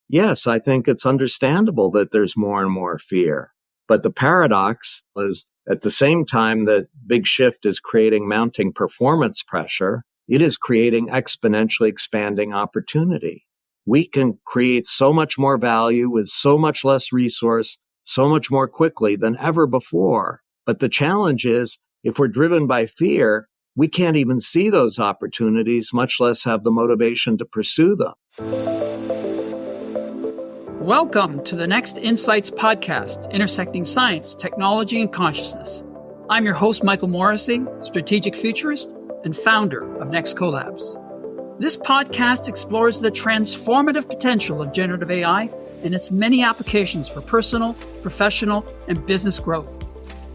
yes, I think it's understandable that there's more and more fear. But the paradox is at the same time that big shift is creating mounting performance pressure, it is creating exponentially expanding opportunity. We can create so much more value with so much less resource, so much more quickly than ever before. But the challenge is, if we're driven by fear, we can't even see those opportunities, much less have the motivation to pursue them. Welcome to the Next Insights podcast, intersecting science, technology, and consciousness. I'm your host, Michael Morrissey, strategic futurist and founder of Next Collabs. This podcast explores the transformative potential of generative AI and its many applications for personal, professional, and business growth.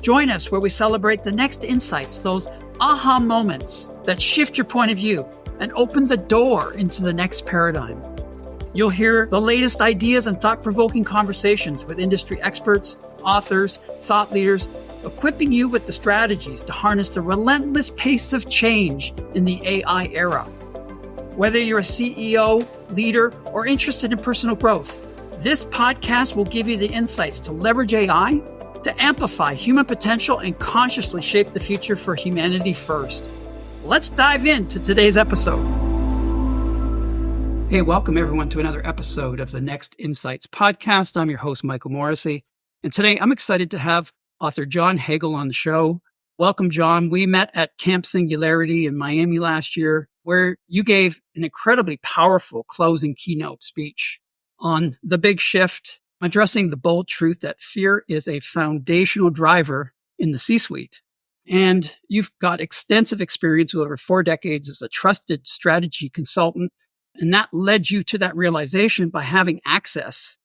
Join us where we celebrate the next insights, those aha moments that shift your point of view and open the door into the next paradigm. You'll hear the latest ideas and thought-provoking conversations with industry experts, authors, thought leaders, equipping you with the strategies to harness the relentless pace of change in the AI era. Whether you're a CEO, leader, or interested in personal growth, this podcast will give you the insights to leverage AI to amplify human potential and consciously shape the future for humanity first. Let's dive into today's episode. Hey, welcome everyone to another episode of the Next Insights podcast. I'm your host, Michael Morrissey. And today I'm excited to have author John Hagel on the show. Welcome, John. We met at Camp Singularity in Miami last year, where you gave an incredibly powerful closing keynote speech on the big shift, addressing the bold truth that fear is a foundational driver in the C-suite. And you've got extensive experience with over 4 decades as a trusted strategy consultant. And that led you to that realization by having access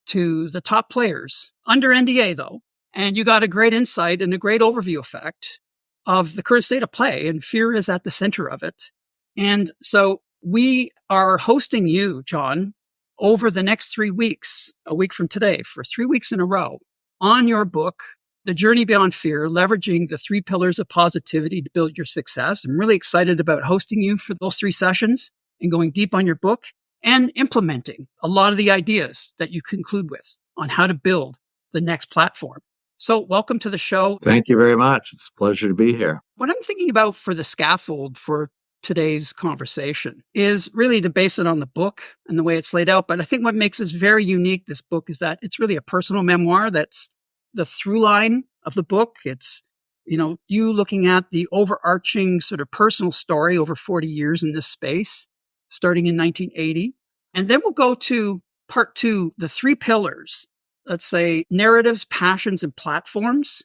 to the top players under NDA, though. And you got a great insight and a great overview effect of the current state of play. And fear is at the center of it. And so we are hosting you, John, over the next 3 weeks, a week from today, for 3 weeks in a row, on your book, The Journey Beyond Fear, Leveraging the 3 Pillars of Positivity to Build Your Success. I'm really excited about hosting you for those 3 sessions and going deep on your book and implementing a lot of the ideas that you conclude with on how to build the next platform. So welcome to the show. Thank you very much. It's a pleasure to be here. What I'm thinking about for the scaffold for today's conversation is really to base it on the book and the way it's laid out. But I think what makes this very unique, this book, is that it's really a personal memoir. That's the through line of the book. It's, you looking at the overarching sort of personal story over 40 years in this space, starting in 1980. And then we'll go to part 2, the 3 pillars, let's say narratives, passions, and platforms.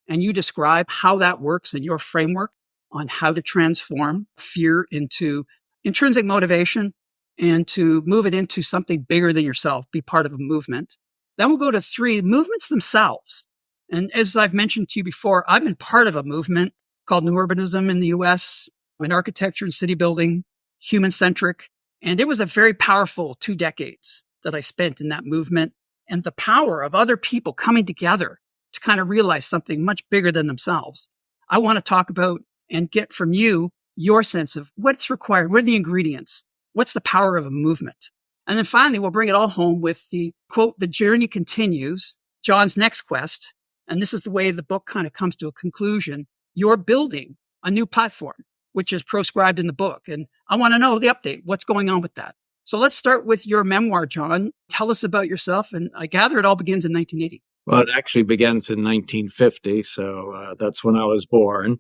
And you describe how that works in your framework on how to transform fear into intrinsic motivation and to move it into something bigger than yourself, be part of a movement. Then we'll go to 3 movements themselves. And as I've mentioned to you before, I've been part of a movement called New Urbanism in the US, in architecture and city building, human-centric. And it was a very powerful 2 decades that I spent in that movement, and the power of other people coming together to kind of realize something much bigger than themselves. I want to talk about and get from you your sense of what's required, what are the ingredients, what's the power of a movement. And then finally, we'll bring it all home with the quote, "The journey continues, John's next quest." And this is the way the book kind of comes to a conclusion. You're building a new platform, which is proscribed in the book. And I want to know the update. What's going on with that? So let's start with your memoir, John. Tell us about yourself. And I gather it all begins in 1980. Well, it actually begins in 1950. So that's when I was born.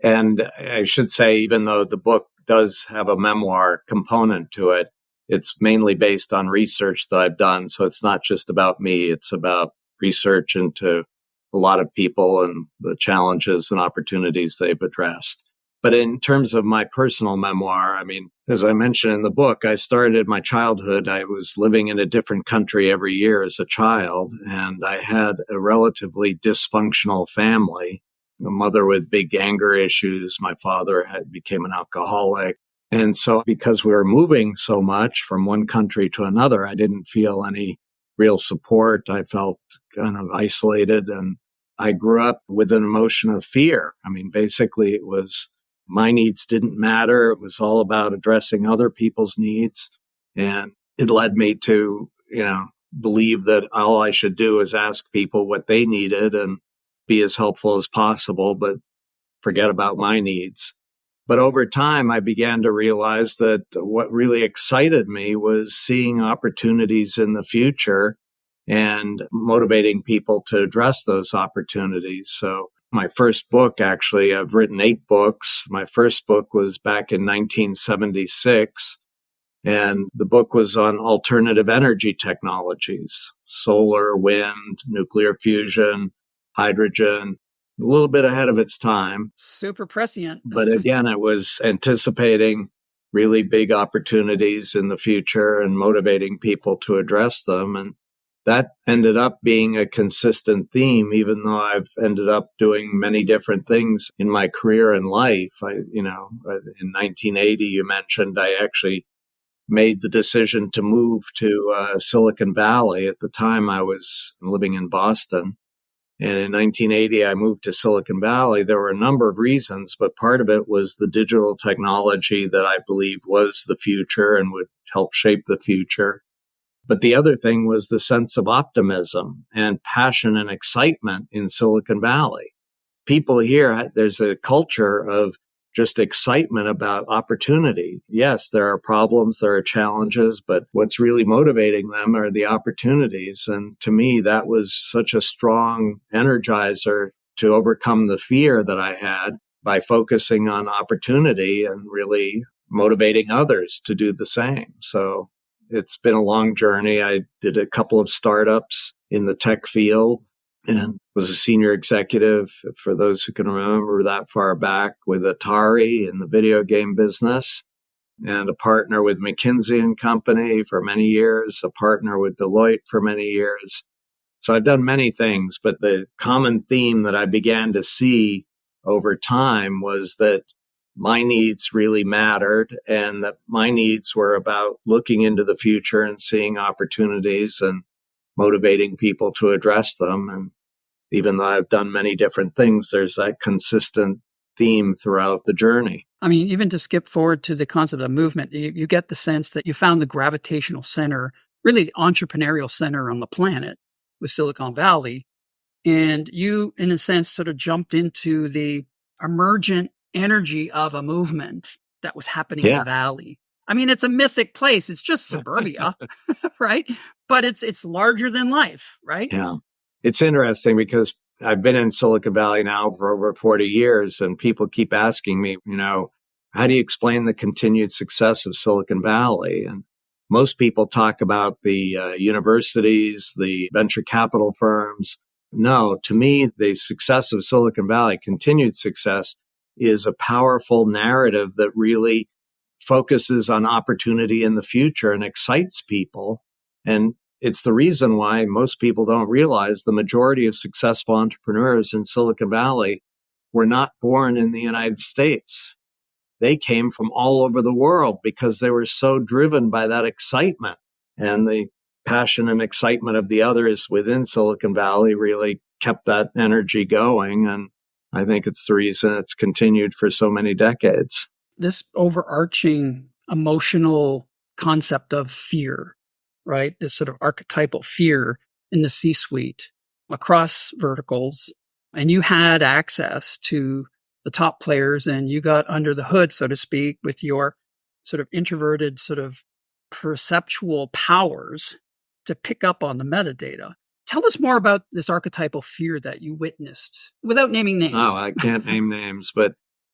And I should say, even though the book does have a memoir component to it, it's mainly based on research that I've done. So it's not just about me. It's about research into a lot of people and the challenges and opportunities they've addressed. But in terms of my personal memoir, I mean, as I mentioned in the book, I started my childhood. I was living in a different country every year as a child, and I had a relatively dysfunctional family, a mother with big anger issues. My father became an alcoholic. And so because we were moving so much from one country to another, I didn't feel any real support. I felt kind of isolated, and I grew up with an emotion of fear. I mean, basically it was my needs didn't matter. It was all about addressing other people's needs. And it led me to, believe that all I should do is ask people what they needed and be as helpful as possible, but forget about my needs. But over time, I began to realize that what really excited me was seeing opportunities in the future and motivating people to address those opportunities. So my first book, actually, I've written 8 books. My first book was back in 1976. And the book was on alternative energy technologies, solar, wind, nuclear fusion, hydrogen, a little bit ahead of its time. Super prescient. But again, it was anticipating really big opportunities in the future and motivating people to address them. And that ended up being a consistent theme, even though I've ended up doing many different things in my career and life. In 1980, you mentioned, I actually made the decision to move to Silicon Valley. At the time, I was living in Boston. And in 1980, I moved to Silicon Valley. There were a number of reasons, but part of it was the digital technology that I believed was the future and would help shape the future. But the other thing was the sense of optimism and passion and excitement in Silicon Valley. People here, there's a culture of just excitement about opportunity. Yes, there are problems, there are challenges, but what's really motivating them are the opportunities. And to me, that was such a strong energizer to overcome the fear that I had by focusing on opportunity and really motivating others to do the same. So it's been a long journey. I did a couple of startups in the tech field and was a senior executive, for those who can remember that far back, with Atari in the video game business, and a partner with McKinsey and Company for many years, a partner with Deloitte for many years. So I've done many things, but the common theme that I began to see over time was that my needs really mattered, and that my needs were about looking into the future and seeing opportunities and motivating people to address them. And even though I've done many different things, there's that consistent theme throughout the journey. I mean, even to skip forward to the concept of movement, you get the sense that you found the gravitational center, really the entrepreneurial center on the planet with Silicon Valley. And you, in a sense, sort of jumped into the emergent energy of a movement that was happening in the valley. I mean, it's a mythic place. It's just suburbia, right? But it's larger than life, right? Yeah. It's interesting because I've been in Silicon Valley now for over 40 years, and people keep asking me, how do you explain the continued success of Silicon Valley? And most people talk about the universities, the venture capital firms. No, to me, the success of Silicon Valley, continued success, is a powerful narrative that really focuses on opportunity in the future and excites people. And it's the reason why most people don't realize the majority of successful entrepreneurs in Silicon Valley were not born in the United States. They came from all over the world because they were so driven by that excitement. And the passion and excitement of the others within Silicon Valley really kept that energy going. And I think it's the reason it's continued for so many decades. This overarching emotional concept of fear, right? This sort of archetypal fear in the C-suite across verticals. And you had access to the top players, and you got under the hood, so to speak, with your sort of introverted, sort of perceptual powers to pick up on the metadata. Tell us more about this archetypal fear that you witnessed without naming names. Oh, I can't name names, but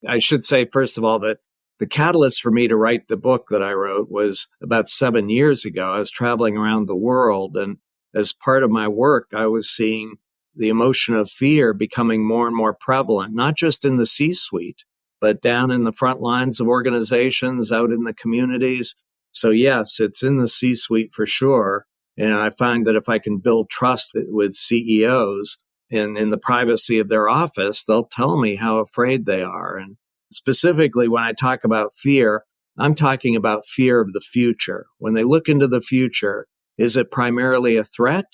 I should say, first of all, that the catalyst for me to write the book that I wrote was about 7 years ago. I was traveling around the world, and as part of my work, I was seeing the emotion of fear becoming more and more prevalent, not just in the C-suite, but down in the front lines of organizations, out in the communities. So yes, it's in the C-suite for sure. And I find that if I can build trust with CEOs in the privacy of their office, they'll tell me how afraid they are. And specifically, when I talk about fear, I'm talking about fear of the future. When they look into the future, is it primarily a threat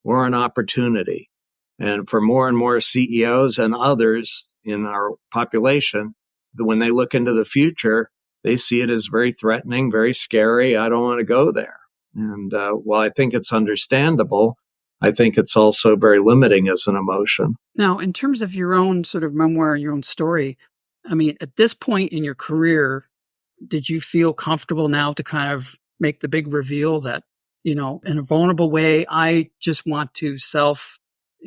or an opportunity? And for more and more CEOs and others in our population, when they look into the future, they see it as very threatening, very scary. I don't want to go there. And while I think it's understandable, I think it's also very limiting as an emotion. Now, in terms of your own sort of memoir and your own story, I mean, at this point in your career, did you feel comfortable now to kind of make the big reveal that, in a vulnerable way, I just want to self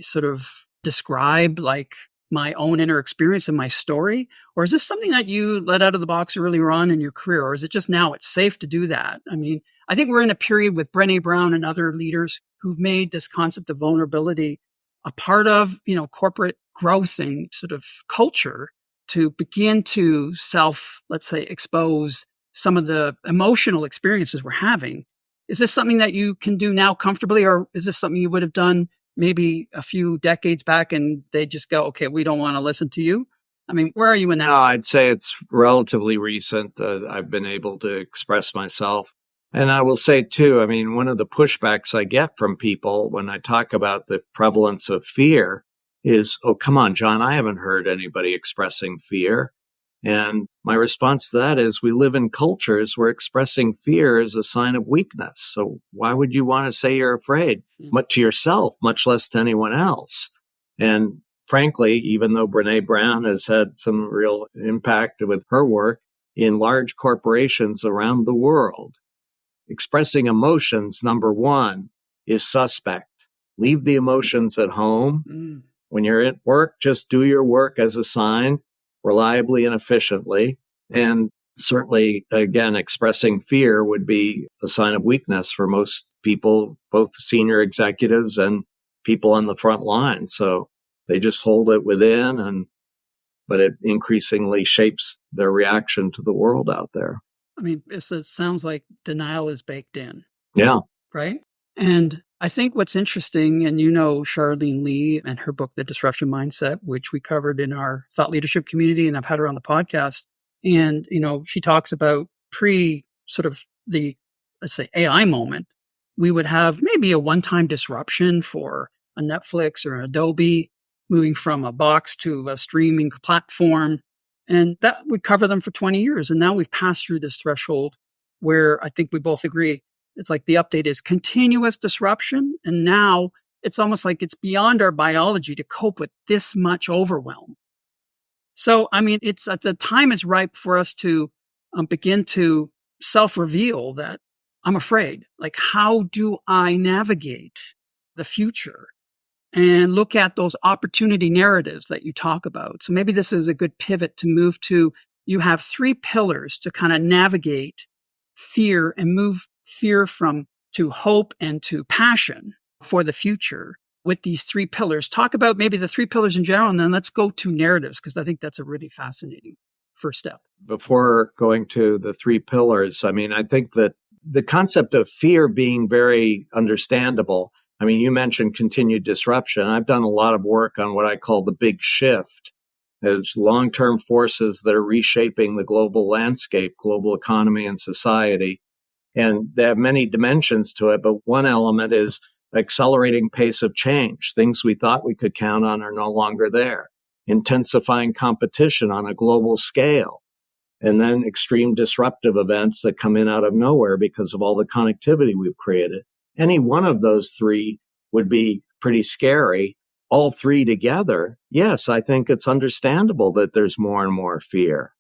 sort of describe like my own inner experience and my story? Or is this something that you let out of the box earlier on in your career? Or is it just now it's safe to do that? I mean, I think we're in a period with Brené Brown and other leaders who've made this concept of vulnerability a part of, corporate growth and sort of culture to begin to let's say, expose some of the emotional experiences we're having. Is this something that you can do now comfortably, or is this something you would have done maybe a few decades back and they just go, okay, we don't want to listen to you? I mean, where are you in that? No, I'd say it's relatively recent that I've been able to express myself. And I will say, too, I mean, one of the pushbacks I get from people when I talk about the prevalence of fear is, oh, come on, John, I haven't heard anybody expressing fear. And my response to that is we live in cultures where expressing fear is a sign of weakness. So why would you want to say you're afraid? But to yourself, much less to anyone else. And frankly, even though Brené Brown has had some real impact with her work in large corporations around the world, expressing emotions, number one, is suspect. Leave the emotions at home. When you're at work, just do your work as assigned, reliably and efficiently. And certainly, again, expressing fear would be a sign of weakness for most people, both senior executives and people on the front line. So they just hold it within, but it increasingly shapes their reaction to the world out there. I mean, it sounds like denial is baked in. Yeah. Right? And I think what's interesting, and Charlene Lee and her book, The Disruption Mindset, which we covered in our thought leadership community, and I've had her on the podcast. And, she talks about sort of the, let's say, AI moment. We would have maybe a one-time disruption for a Netflix or an Adobe moving from a box to a streaming platform. And that would cover them for 20 years. And now we've passed through this threshold where I think we both agree it's like the update is continuous disruption. And now it's almost like it's beyond our biology to cope with this much overwhelm. So, I mean, it's at the time is ripe for us to begin to self-reveal that I'm afraid. Like, how do I navigate the future and look at those opportunity narratives that you talk about? So maybe this is a good pivot to move to, you have 3 pillars to kind of navigate fear and move fear to hope and to passion for the future with these 3 pillars. Talk about maybe the 3 pillars in general, and then let's go to narratives, because I think that's a really fascinating first step. Before going to the 3 pillars, I mean, I think that the concept of fear being very understandable. I mean, you mentioned continued disruption. I've done a lot of work on what I call the big shift. There's long-term forces that are reshaping the global landscape, global economy and society. And they have many dimensions to it, but one element is accelerating pace of change. Things we thought we could count on are no longer there. Intensifying competition on a global scale. And then extreme disruptive events that come in out of nowhere because of all the connectivity we've created. Any one of those 3 would be pretty scary. All 3 together, yes, I think it's understandable that there's more and more fear.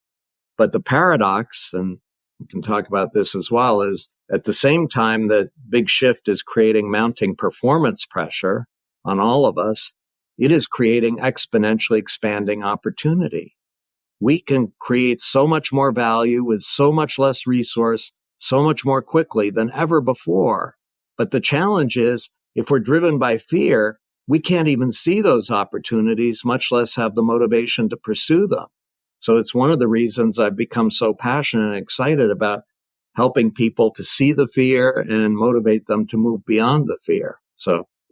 But the paradox, and we can talk about this as well, is at the same time that big shift is creating mounting performance pressure on all of us, it is creating exponentially expanding opportunity. We can create so much more value with so much less resource, so much more quickly than ever before. But the challenge is, if we're driven by fear, we can't even see those opportunities, much less have the motivation to pursue them. So it's one of the reasons I've become so passionate and excited about helping people to see the fear and motivate them to move beyond the fear.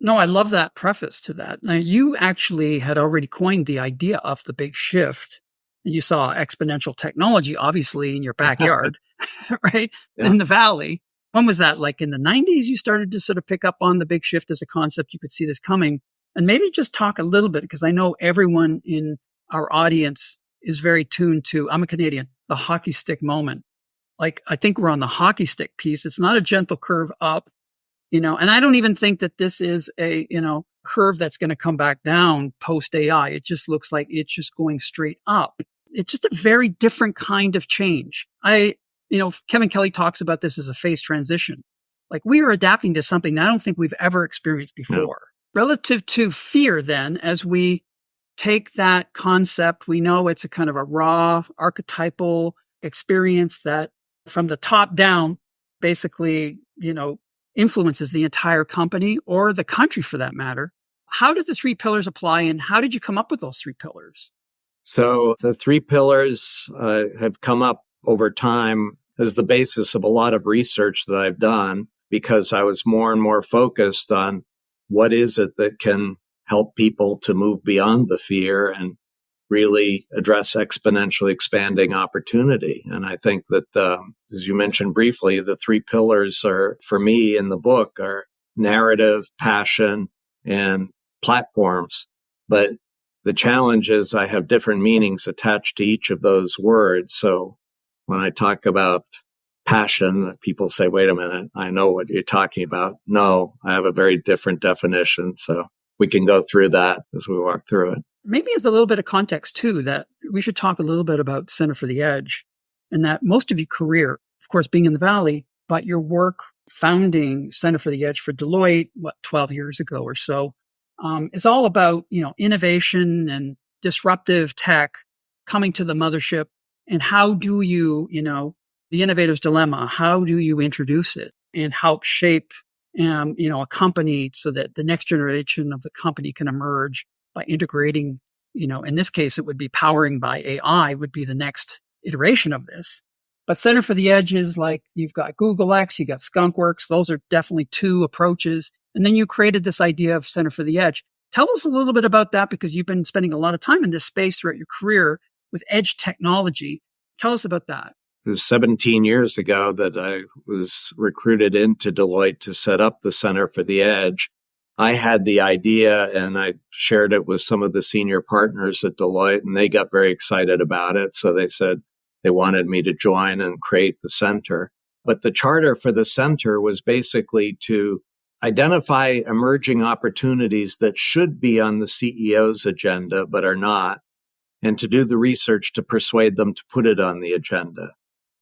No, I love that preface to that. Now, you actually had already coined the idea of the big shift. You saw exponential technology, obviously, in your backyard, right? Yeah. In the valley. When was that? Like in the 90s, you started to sort of pick up on the big shift as a concept. You could see this coming. And maybe just talk a little bit, because I know everyone in our audience is very tuned to, I'm a Canadian, the hockey stick moment like, I think we're on the hockey stick piece. It's not a gentle curve up, and I don't even think that this is a, curve that's going to come back down post AI. It just looks like it's just going straight up. It's just a very different kind of change. Kevin Kelly talks about this as a phase transition. Like, we are adapting to something that I don't think we've ever experienced before. No. Relative to fear, then, as we take that concept, we know it's a kind of a raw archetypal experience that from the top down, basically, influences the entire company or the country for that matter. How did the 3 pillars apply, and how did you come up with those 3 pillars? So the 3 pillars have come up over time as the basis of a lot of research that I've done, because I was more and more focused on what is it that can help people to move beyond the fear and really address exponentially expanding opportunity. And I think that, as you mentioned briefly, the 3 pillars are, for me in the book, are narrative, passion, and platforms. But the challenge is I have different meanings attached to each of those words. So when I talk about passion, people say, wait a minute, I know what you're talking about. No, I have a very different definition. So we can go through that as we walk through it. Maybe as a little bit of context too, that we should talk a little bit about Center for the Edge, and that most of your career, of course, being in the Valley, but your work founding Center for the Edge for Deloitte, 12 years ago or so, is all about, innovation and disruptive tech coming to the mothership. And how do you, the innovator's dilemma, how do you introduce it and help shape, a company so that the next generation of the company can emerge by integrating, in this case, it would be powering by AI would be the next iteration of this. But Center for the Edge is like, you've got Google X, you got Skunkworks. Those are definitely 2 approaches. And then you created this idea of Center for the Edge. Tell us a little bit about that, because you've been spending a lot of time in this space throughout your career with edge technology. Tell us about that. It was 17 years ago that I was recruited into Deloitte to set up the Center for the Edge. I had the idea and I shared it with some of the senior partners at Deloitte, and they got very excited about it. So they said they wanted me to join and create the center. But the charter for the center was basically to identify emerging opportunities that should be on the CEO's agenda but are not, and to do the research to persuade them to put it on the agenda.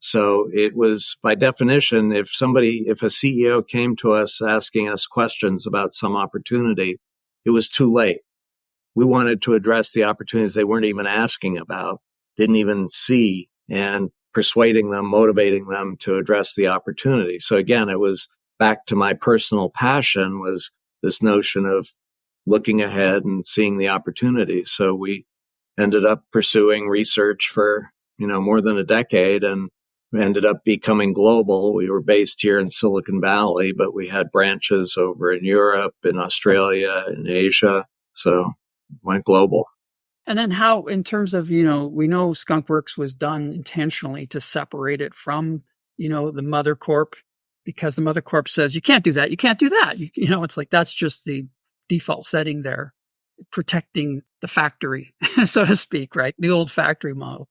So it was, by definition, if a CEO came to us asking us questions about some opportunity, it was too late. We wanted to address the opportunities they weren't even asking about, didn't even see, and persuading them, motivating them to address the opportunity. So again, it was back to my personal passion, was this notion of looking ahead and seeing the opportunity. So we ended up pursuing research for, more than a decade, and ended up becoming global. We were based here in Silicon Valley, but we had branches over in Europe, in Australia, in Asia. So went global. And then how, in terms of, we know Skunkworks was done intentionally to separate it from, the Mother Corp, because the Mother Corp says, you can't do that. You can't do that. It's like, that's just the default setting there, protecting the factory, so to speak, right? The old factory model.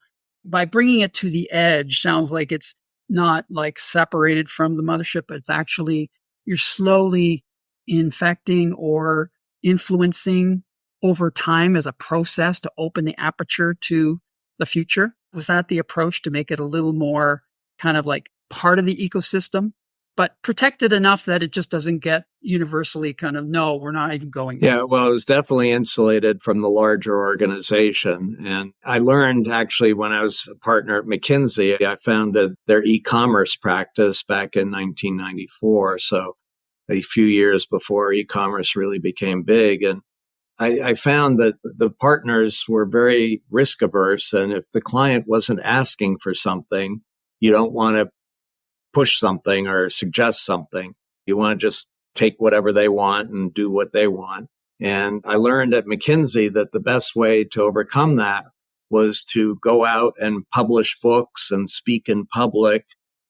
By bringing it to the edge, sounds like it's not like separated from the mothership, but it's actually, you're slowly infecting or influencing over time as a process to open the aperture to the future. Was that the approach, to make it a little more kind of like part of the ecosystem, but protected enough that it just doesn't get universally kind of, no, we're not even going there? Yeah, well, it was definitely insulated from the larger organization. And I learned, actually, when I was a partner at McKinsey, I founded their e-commerce practice back in 1994. So a few years before e-commerce really became big. And I found that the partners were very risk averse. And if the client wasn't asking for something, you don't want to push something or suggest something. You want to just take whatever they want and do what they want. And I learned at McKinsey that the best way to overcome that was to go out and publish books and speak in public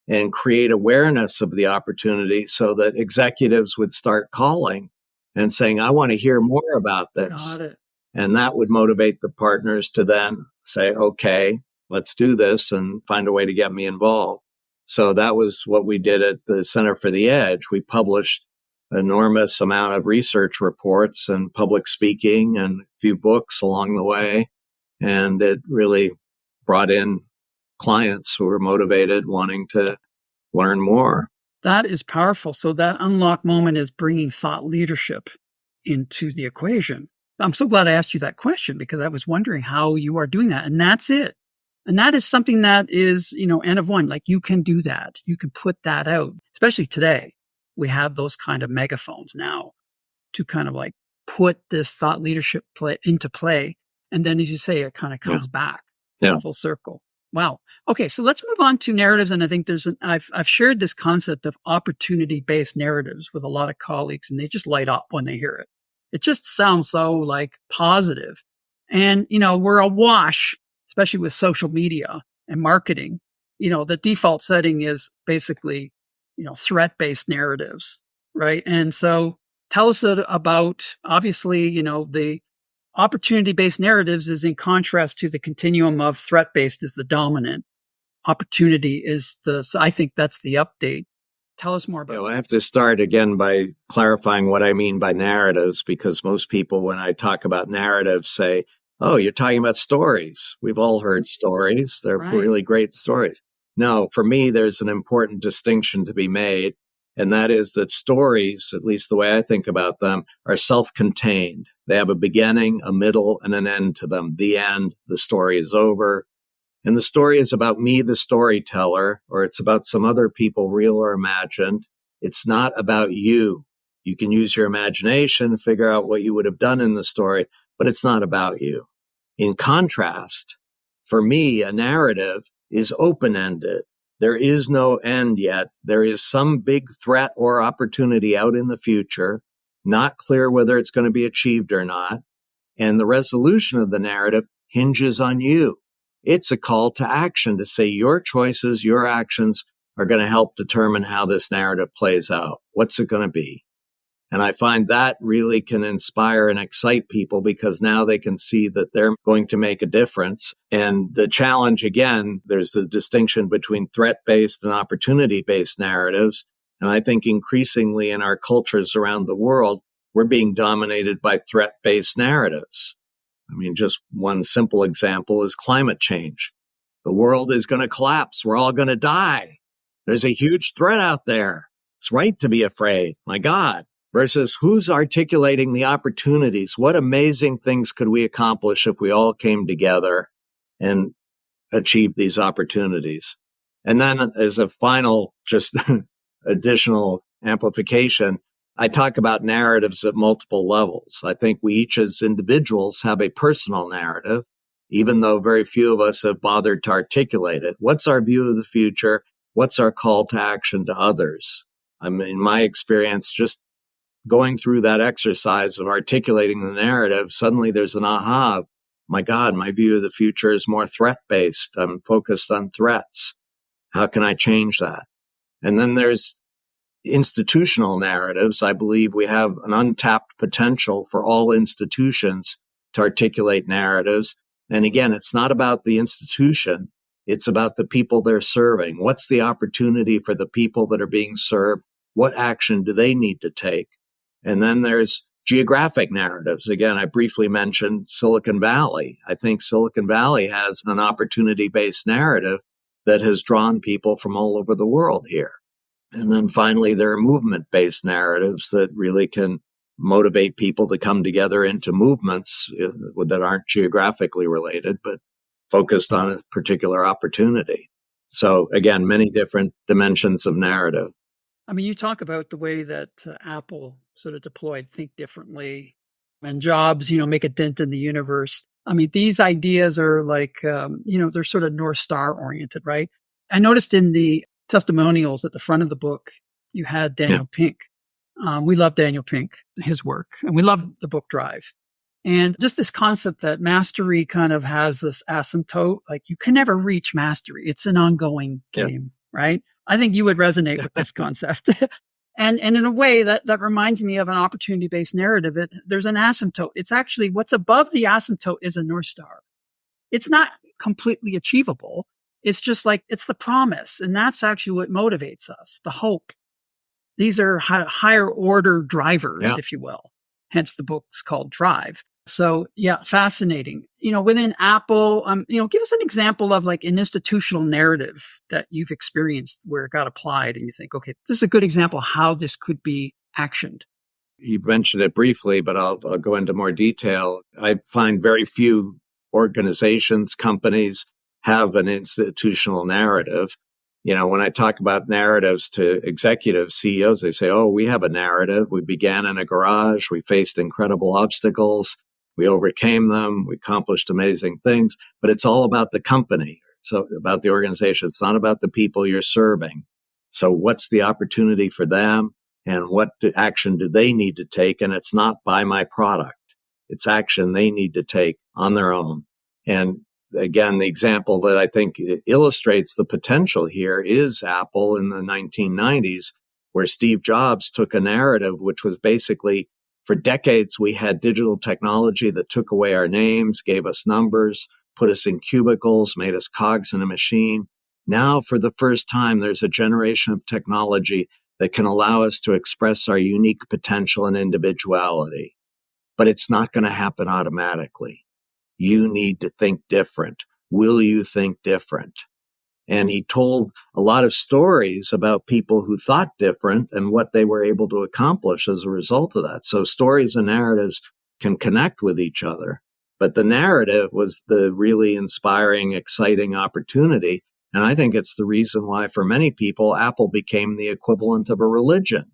and create awareness of the opportunity so that executives would start calling and saying, I want to hear more about this. Got it. And that would motivate the partners to then say, okay, let's do this and find a way to get me involved. So that was what we did at the Center for the Edge. We published an enormous amount of research reports and public speaking and a few books along the way. And it really brought in clients who were motivated, wanting to learn more. That is powerful. So that unlock moment is bringing thought leadership into the equation. I'm so glad I asked you that question, because I was wondering how you are doing that. And that's it. And that is something that is, N of one. Like, you can do that. You can put that out, especially today. We have those kind of megaphones now to kind of like put this thought leadership into play. And then, as you say, it kind of comes back full circle. Wow. Okay. So let's move on to narratives. And I think I've shared this concept of opportunity-based narratives with a lot of colleagues, and they just light up when they hear it. It just sounds so like positive. And, we're awash, especially with social media and marketing. The default setting is basically, threat-based narratives, right? And so tell us about, obviously, the opportunity-based narratives is in contrast to the continuum of threat-based is the dominant. Opportunity is I think that's the update. Tell us more about I have to start again by clarifying what I mean by narratives, because most people, when I talk about narratives, say, oh, you're talking about stories. We've all heard stories. They're really great stories. No, for me, there's an important distinction to be made. And that is that stories, at least the way I think about them, are self-contained. They have a beginning, a middle, and an end to them. The end, the story is over. And the story is about me, the storyteller, or it's about some other people, real or imagined. It's not about you. You can use your imagination, figure out what you would have done in the story, but it's not about you. In contrast, for me, a narrative is open-ended. There is no end yet. There is some big threat or opportunity out in the future, not clear whether it's going to be achieved or not. And the resolution of the narrative hinges on you. It's a call to action to say your choices, your actions are going to help determine how this narrative plays out. What's it going to be? And I find that really can inspire and excite people, because now they can see that they're going to make a difference. And the challenge, again, there's the distinction between threat-based and opportunity-based narratives. And I think increasingly in our cultures around the world, we're being dominated by threat-based narratives. I mean, just one simple example is climate change. The world is going to collapse. We're all going to die. There's a huge threat out there. It's right to be afraid. My God. Versus who's articulating the opportunities? What amazing things could we accomplish if we all came together and achieved these opportunities? And then as a final, just additional amplification, I talk about narratives at multiple levels. I think we each as individuals have a personal narrative, even though very few of us have bothered to articulate it. What's our view of the future? What's our call to action to others? I mean, in my experience, just going through that exercise of articulating the narrative, suddenly there's an aha. My God, my view of the future is more threat-based. I'm focused on threats. How can I change that? And then there's institutional narratives. I believe we have an untapped potential for all institutions to articulate narratives. And again, it's not about the institution. It's about the people they're serving. What's the opportunity for the people that are being served? What action do they need to take? And then there's geographic narratives. Again, I briefly mentioned Silicon Valley. I think Silicon Valley has an opportunity-based narrative that has drawn people from all over the world here. And then finally, there are movement-based narratives that really can motivate people to come together into movements that aren't geographically related, but focused on a particular opportunity. So again, many different dimensions of narrative. I mean, you talk about the way that Apple sort of deployed think differently, and Jobs, make a dent in the universe. I mean, these ideas are like, they're sort of North Star oriented, right? I noticed in the testimonials at the front of the book, you had Daniel Pink. We love Daniel Pink, his work, and we love the book Drive. And just this concept that mastery kind of has this asymptote, like you can never reach mastery. It's an ongoing game, right? I think you would resonate with this concept. And in a way that reminds me of an opportunity-based narrative. There's an asymptote. It's actually what's above the asymptote is a North Star. It's not completely achievable. It's just like, it's the promise. And that's actually what motivates us, the hope. These are higher order drivers, if you will. Hence the book's called Drive. So yeah, fascinating. Within Apple, give us an example of like an institutional narrative that you've experienced where it got applied and you think, okay, this is a good example of how this could be actioned. You mentioned it briefly, but I'll go into more detail. I find very few organizations, companies have an institutional narrative. When I talk about narratives to executives, CEOs, they say, oh, we have a narrative. We began in a garage. We faced incredible obstacles. We overcame them. We accomplished amazing things, but it's all about the company. It's about the organization. It's not about the people you're serving. So what's the opportunity for them and what action do they need to take? And it's not buy my product. It's action they need to take on their own. And again, the example that I think illustrates the potential here is Apple in the 1990s, where Steve Jobs took a narrative, which was basically, for decades, we had digital technology that took away our names, gave us numbers, put us in cubicles, made us cogs in a machine. Now, for the first time, there's a generation of technology that can allow us to express our unique potential and individuality. But it's not going to happen automatically. You need to think different. Will you think different? And he told a lot of stories about people who thought different and what they were able to accomplish as a result of that. So stories and narratives can connect with each other. But the narrative was the really inspiring, exciting opportunity. And I think it's the reason why, for many people, Apple became the equivalent of a religion.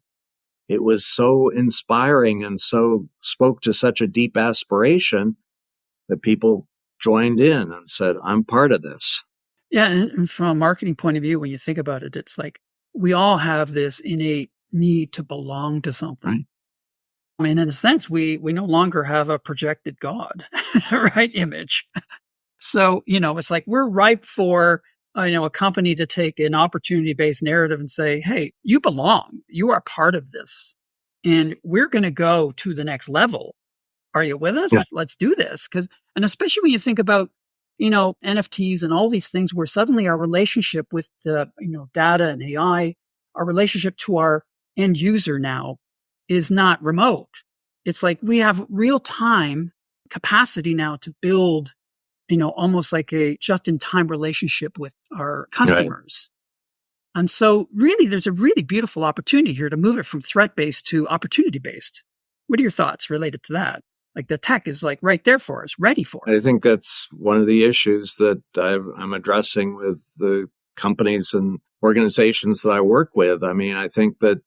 It was so inspiring and so spoke to such a deep aspiration that people joined in and said, I'm part of this. Yeah. And from a marketing point of view, when you think about it, it's like we all have this innate need to belong to something. Right. I mean, in a sense, we no longer have a projected God, right? Image. So, it's like we're ripe for, a company to take an opportunity-based narrative and say, hey, you belong. You are part of this. And we're going to go to the next level. Are you with us? Yeah. Let's do this. And especially when you think about, NFTs and all these things where suddenly our relationship with the, data and AI, our relationship to our end user now is not remote. It's like we have real time capacity now to build, almost like a just-in-time relationship with our customers. Right. And so really, there's a really beautiful opportunity here to move it from threat-based to opportunity-based. What are your thoughts related to that? Like the tech is like right there for us, ready for it. I think that's one of the issues that I'm addressing with the companies and organizations that I work with. I mean, I think that,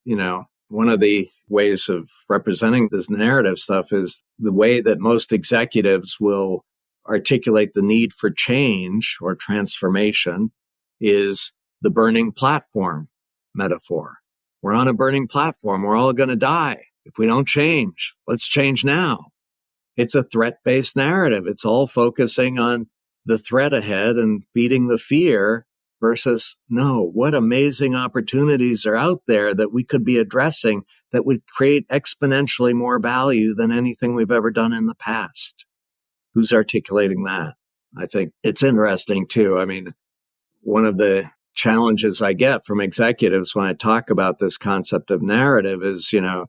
one of the ways of representing this narrative stuff is the way that most executives will articulate the need for change or transformation is the burning platform metaphor. We're on a burning platform. We're all going to die. If we don't change, let's change now. It's a threat-based narrative. It's all focusing on the threat ahead and feeding the fear versus, no, what amazing opportunities are out there that we could be addressing that would create exponentially more value than anything we've ever done in the past. Who's articulating that? I think it's interesting too. I mean, one of the challenges I get from executives when I talk about this concept of narrative is, I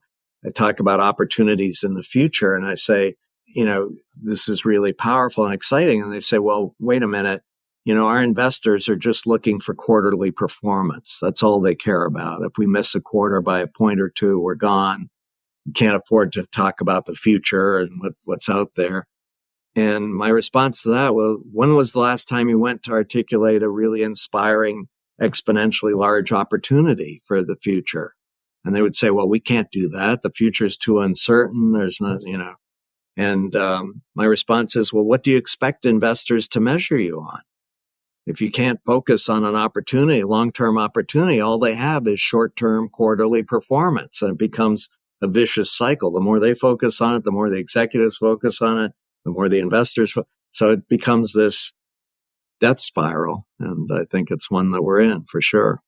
talk about opportunities in the future and I say, this is really powerful and exciting. And they say, well, wait a minute. Our investors are just looking for quarterly performance. That's all they care about. If we miss a quarter by a point or two, we're gone. We can't afford to talk about the future and what's out there. And my response to that, well, when was the last time you went to articulate a really inspiring, exponentially large opportunity for the future? And they would say, well, we can't do that. The future is too uncertain. There's not, And my response is, well, what do you expect investors to measure you on? If you can't focus on an opportunity, long-term opportunity, all they have is short-term quarterly performance. And it becomes a vicious cycle. The more they focus on it, the more the executives focus on it, the more the investors. So it becomes this death spiral. And I think it's one that we're in for sure.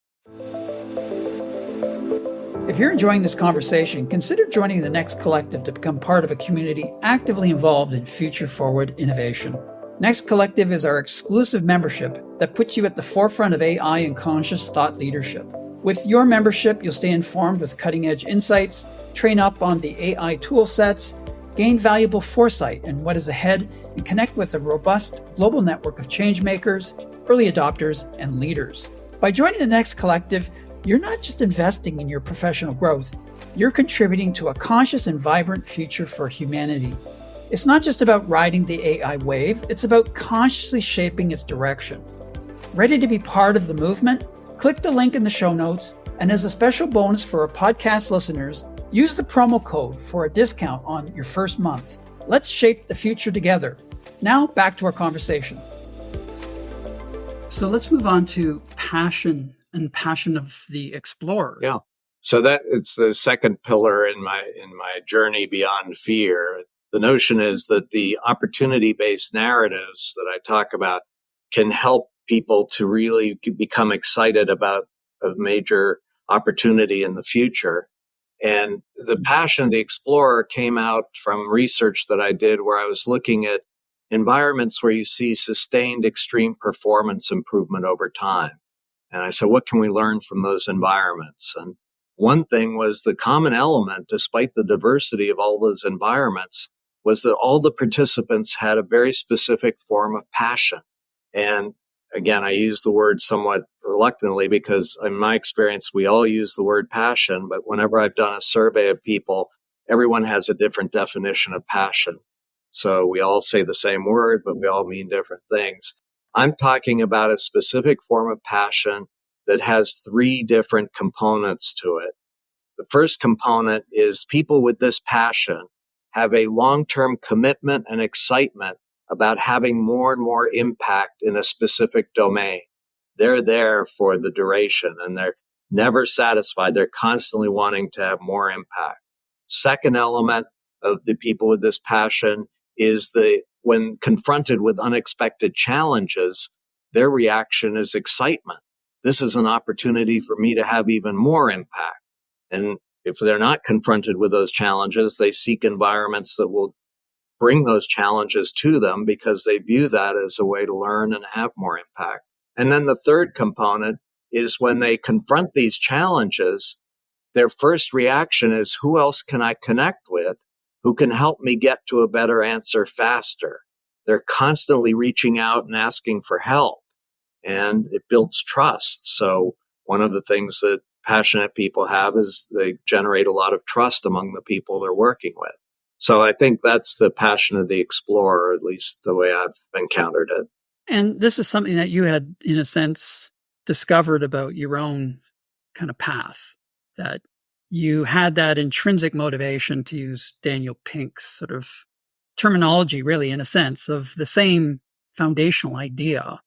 If you're enjoying this conversation, consider joining the next collective to become part of a community actively involved in future-forward innovation. Next Collective is our exclusive membership that puts you at the forefront of AI and conscious thought leadership. With your membership, you'll stay informed with cutting-edge insights, train up on the AI tool sets, gain valuable foresight in what is ahead, and connect with a robust global network of changemakers, early adopters, and leaders. By joining the Next Collective, you're not just investing in your professional growth, you're contributing to a conscious and vibrant future for humanity. It's not just about riding the AI wave, it's about consciously shaping its direction. Ready to be part of the movement? Click the link in the show notes, and as a special bonus for our podcast listeners, use the promo code for a discount on your first month. Let's shape the future together. Now, back to our conversation. So let's move on to passion and passion of the explorer. Yeah. So that it's the second pillar in my journey beyond fear. The notion is that the opportunity-based narratives that I talk about can help people to really become excited about a major opportunity in the future. And the passion of the explorer came out from research that I did where I was looking at environments where you see sustained extreme performance improvement over time. And I said, what can we learn from those environments? And one thing was the common element, despite the diversity of all those environments, was that all the participants had a very specific form of passion. And again, I use the word somewhat reluctantly because in my experience, we all use the word passion, but whenever I've done a survey of people, everyone has a different definition of passion. So we all say the same word, but we all mean different things. I'm talking about a specific form of passion that has three different components to it. The first component is people with this passion have a long-term commitment and excitement about having more and more impact in a specific domain. They're there for the duration and they're never satisfied. They're constantly wanting to have more impact. Second element of the people with this passion is when confronted with unexpected challenges, their reaction is excitement. This is an opportunity for me to have even more impact. And if they're not confronted with those challenges, they seek environments that will bring those challenges to them because they view that as a way to learn and have more impact. And then the third component is when they confront these challenges, their first reaction is, who else can I connect with who can help me get to a better answer faster? They're constantly reaching out and asking for help, and it builds trust. So one of the things that passionate people have is they generate a lot of trust among the people they're working with. So I think that's the passion of the explorer, at least the way I've encountered it. And this is something that you had, in a sense, discovered about your own kind of path, that you had that intrinsic motivation, to use Daniel Pink's sort of terminology, really, in a sense, of the same foundational idea,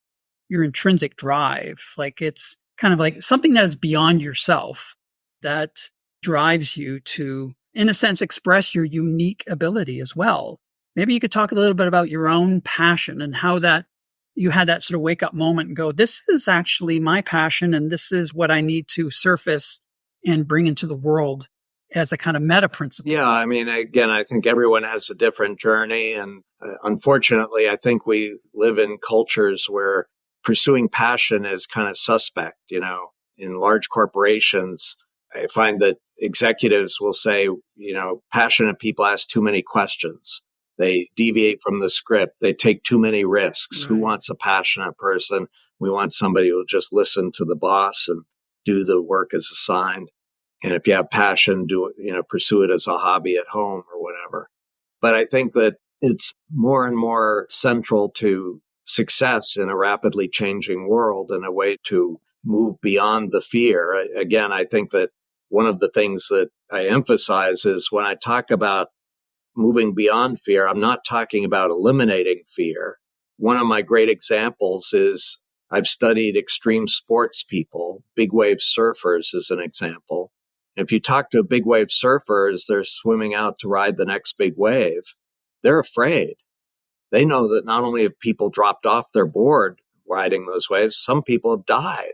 your intrinsic drive. Like it's kind of like something that is beyond yourself that drives you to, in a sense, express your unique ability as well. Maybe you could talk a little bit about your own passion and how that you had that sort of wake up moment and go, this is actually my passion and this is what I need to surface and bring into the world as a kind of meta principle. Yeah, I mean, again, I think everyone has a different journey. And unfortunately, I think we live in cultures where pursuing passion is kind of suspect. You know, in large corporations, I find that executives will say, passionate people ask too many questions. They deviate from the script. They take too many risks. Right. Who wants a passionate person? We want somebody who will just listen to the boss and do the work as assigned. And if you have passion, pursue it as a hobby at home or whatever. But I think that it's more and more central to success in a rapidly changing world and a way to move beyond the fear. Again, I think that one of the things that I emphasize is when I talk about moving beyond fear, I'm not talking about eliminating fear. One of my great examples is I've studied extreme sports people, big wave surfers as an example. If you talk to big wave surfers, they're swimming out to ride the next big wave. They're afraid. They know that not only have people dropped off their board riding those waves, some people have died.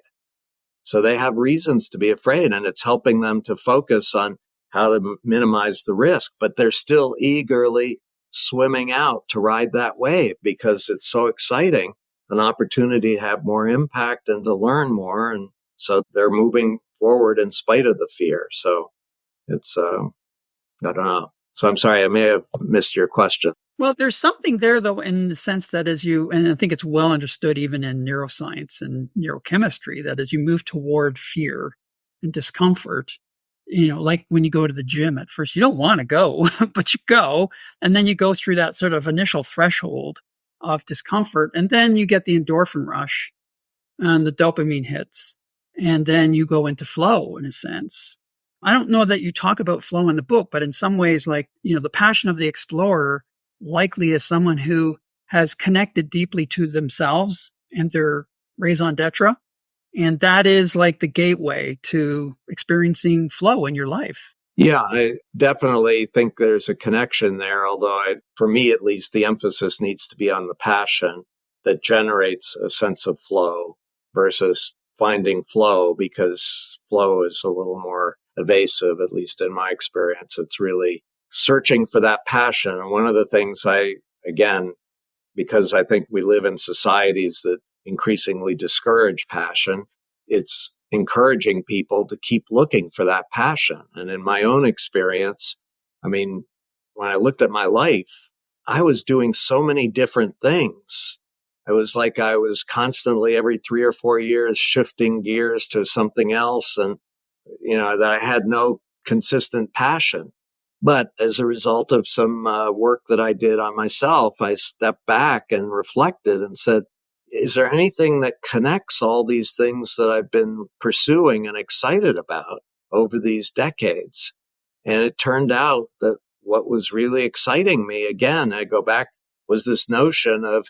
So they have reasons to be afraid, and it's helping them to focus on how to minimize the risk, but they're still eagerly swimming out to ride that wave because it's so exciting, an opportunity to have more impact and to learn more. And so they're moving forward in spite of the fear. So it's, I don't know. So I'm sorry, I may have missed your question. Well, there's something there, though, in the sense that and I think it's well understood even in neuroscience and neurochemistry, that as you move toward fear and discomfort, like when you go to the gym at first, you don't want to go, but you go, and then you go through that sort of initial threshold of discomfort, and then you get the endorphin rush and the dopamine hits, and then you go into flow in a sense. I don't know that you talk about flow in the book, but in some ways, like, the passion of the explorer likely is someone who has connected deeply to themselves and their raison d'etre. And that is like the gateway to experiencing flow in your life. Yeah, I definitely think there's a connection there, although for me at least, the emphasis needs to be on the passion that generates a sense of flow versus finding flow, because flow is a little more evasive, at least in my experience. It's really searching for that passion. And one of the things again, because I think we live in societies that increasingly discourage passion, it's encouraging people to keep looking for that passion. And in my own experience, I mean, when I looked at my life, I was doing so many different things. It was like I was constantly every 3 or 4 years shifting gears to something else, and that I had no consistent passion. But as a result of some work that I did on myself, I stepped back and reflected and said, is there anything that connects all these things that I've been pursuing and excited about over these decades? And it turned out that what was really exciting me, again, I go back, was this notion of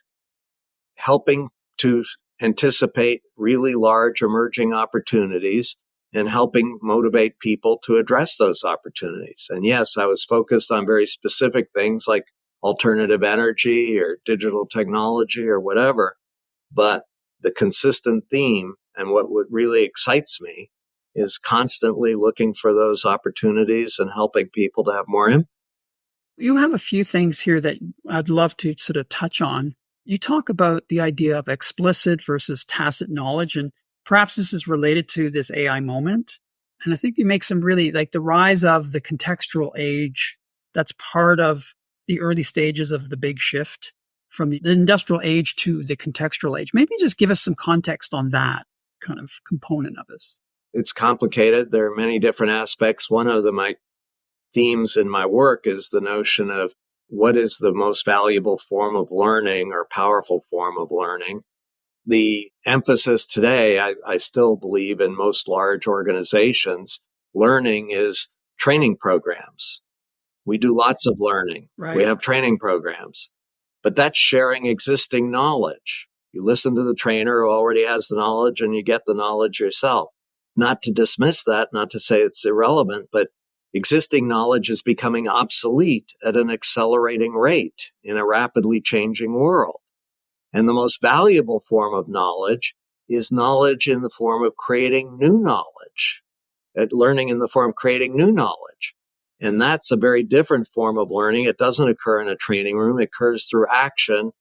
helping to anticipate really large emerging opportunities and helping motivate people to address those opportunities. And yes, I was focused on very specific things like alternative energy or digital technology or whatever. But the consistent theme and what really excites me is constantly looking for those opportunities and helping people to have more impact. You have a few things here that I'd love to sort of touch on. You talk about the idea of explicit versus tacit knowledge, and perhaps this is related to this AI moment. And I think you make some really, like, the rise of the contextual age. That's part of the early stages of the big shift from the industrial age to the contextual age. Maybe just give us some context on that kind of component of this. It's complicated. There are many different aspects. One of my themes in my work is the notion of what is the most valuable form of learning or powerful form of learning. The emphasis today, I still believe in most large organizations, learning is training programs. We do lots of learning. Right. We have training programs, but that's sharing existing knowledge. You listen to the trainer who already has the knowledge and you get the knowledge yourself. Not to dismiss that, not to say it's irrelevant, but existing knowledge is becoming obsolete at an accelerating rate in a rapidly changing world. And the most valuable form of knowledge is knowledge in the form of creating new knowledge, learning in the form of creating new knowledge. And that's a very different form of learning. It doesn't occur in a training room. It occurs through action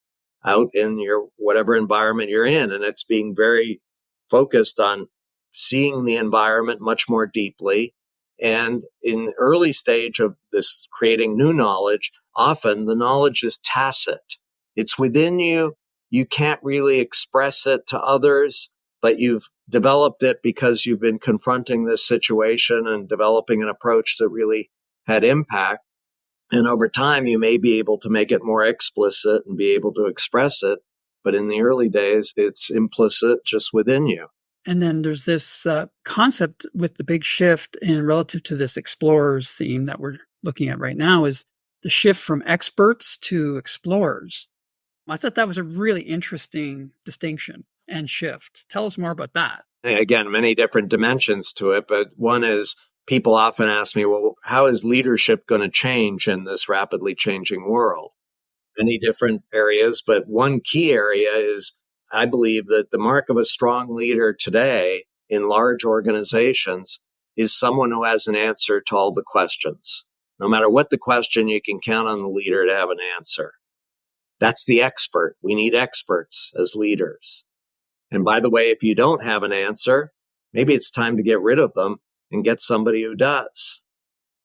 out in your whatever environment you're in. And it's being very focused on seeing the environment much more deeply. And in the early stage of this creating new knowledge, often the knowledge is tacit. It's within you. You can't really express it to others, but you've developed it because you've been confronting this situation and developing an approach that really had impact. And over time, you may be able to make it more explicit and be able to express it. But in the early days, it's implicit just within you. And then there's this concept with the big shift in relative to this explorers theme that we're looking at right now is the shift from experts to explorers. I thought that was a really interesting distinction and shift. Tell us more about that. Again, many different dimensions to it, but one is people often ask me, well, how is leadership going to change in this rapidly changing world? Many different areas, but one key area is I believe that the mark of a strong leader today in large organizations is someone who has an answer to all the questions. No matter what the question, you can count on the leader to have an answer. That's the expert. We need experts as leaders. And by the way, if you don't have an answer, maybe it's time to get rid of them and get somebody who does.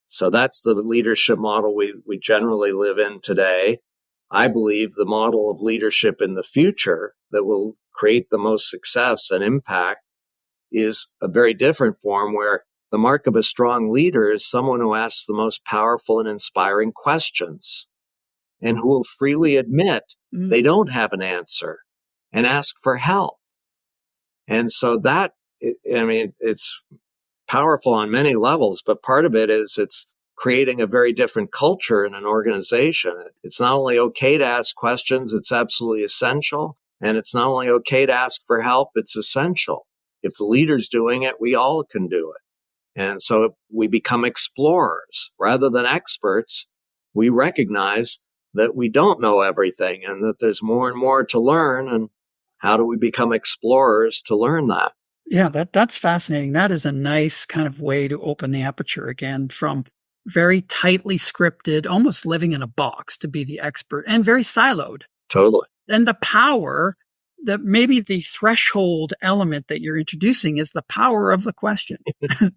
So that's the leadership model we generally live in today. I believe the model of leadership in the future that will create the most success and impact is a very different form, where the mark of a strong leader is someone who asks the most powerful and inspiring questions and who will freely admit they don't have an answer and ask for help. And so it's powerful on many levels, but part of it is it's creating a very different culture in an organization. It's not only okay to ask questions, it's absolutely essential. And it's not only okay to ask for help, it's essential. If the leader's doing it, we all can do it. And so we become explorers rather than experts. We recognize that we don't know everything and that there's more and more to learn. And how do we become explorers to learn that? Yeah, that's fascinating. That is a nice kind of way to open the aperture again from very tightly scripted, almost living in a box to be the expert, and very siloed. Totally. And the power, that maybe the threshold element that you're introducing is the power of the question,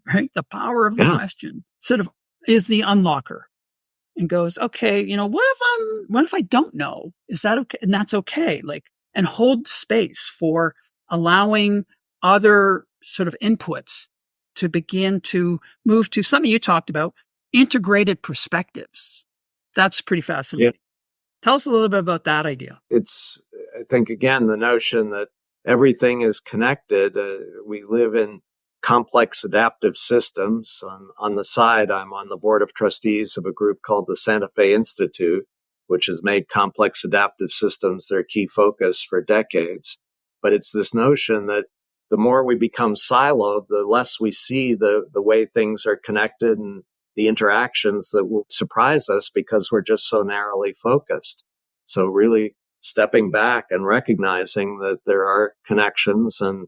right? The power of the question sort of is the unlocker and goes, okay, what if I don't know? Is that okay? And that's okay. And hold space for allowing other sort of inputs to begin to move to something you talked about, integrated perspectives. That's pretty fascinating. Yeah. Tell us a little bit about that idea. It's, I think, again, the notion that everything is connected. We live in complex adaptive systems. On the side, I'm on the board of trustees of a group called the Santa Fe Institute, which has made complex adaptive systems their key focus for decades. But it's this notion that the more we become siloed, the less we see the way things are connected and the interactions that will surprise us because we're just so narrowly focused. So really stepping back and recognizing that there are connections and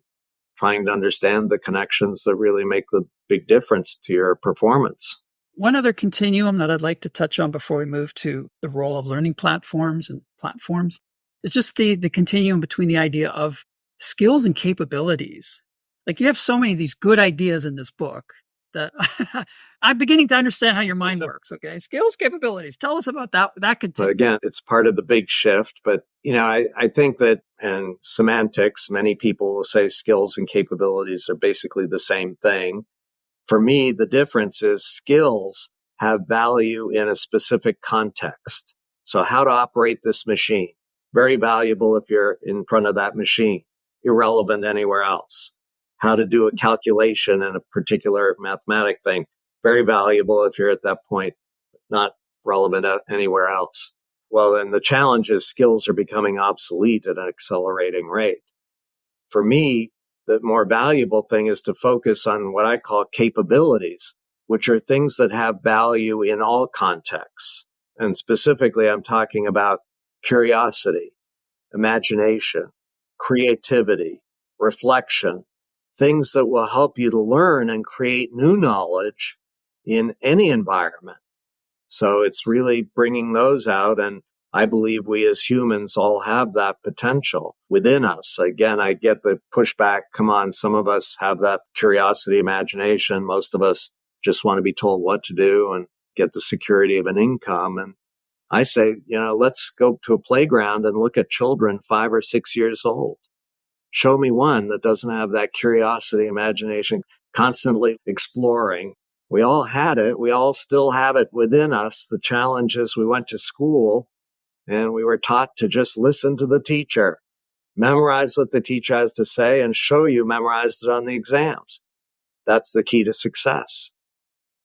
trying to understand the connections that really make the big difference to your performance. One other continuum that I'd like to touch on before we move to the role of learning platforms and platforms is just the continuum between the idea of skills and capabilities. Like, you have so many of these good ideas in this book that I'm beginning to understand how your mind works. Okay. Skills, capabilities. Tell us about that continuum. But again, it's part of the big shift. But, I think that in semantics, many people will say skills and capabilities are basically the same thing. For me, the difference is skills have value in a specific context. So how to operate this machine, very valuable if you're in front of that machine, irrelevant anywhere else. How to do a calculation in a particular mathematic thing, very valuable if you're at that point, not relevant anywhere else. Well, then the challenge is skills are becoming obsolete at an accelerating rate. For me, the more valuable thing is to focus on what I call capabilities, which are things that have value in all contexts. And specifically, I'm talking about curiosity, imagination, creativity, reflection, things that will help you to learn and create new knowledge in any environment. So it's really bringing those out. And I believe we as humans all have that potential within us. Again, I get the pushback. Come on, some of us have that curiosity, imagination. Most of us just want to be told what to do and get the security of an income. And I say, let's go to a playground and look at children 5 or 6 years old. Show me one that doesn't have that curiosity, imagination, constantly exploring. We all had it. We all still have it within us. The challenge is we went to school and we were taught to just listen to the teacher, memorize what the teacher has to say, and show you memorized it on the exams. That's the key to success.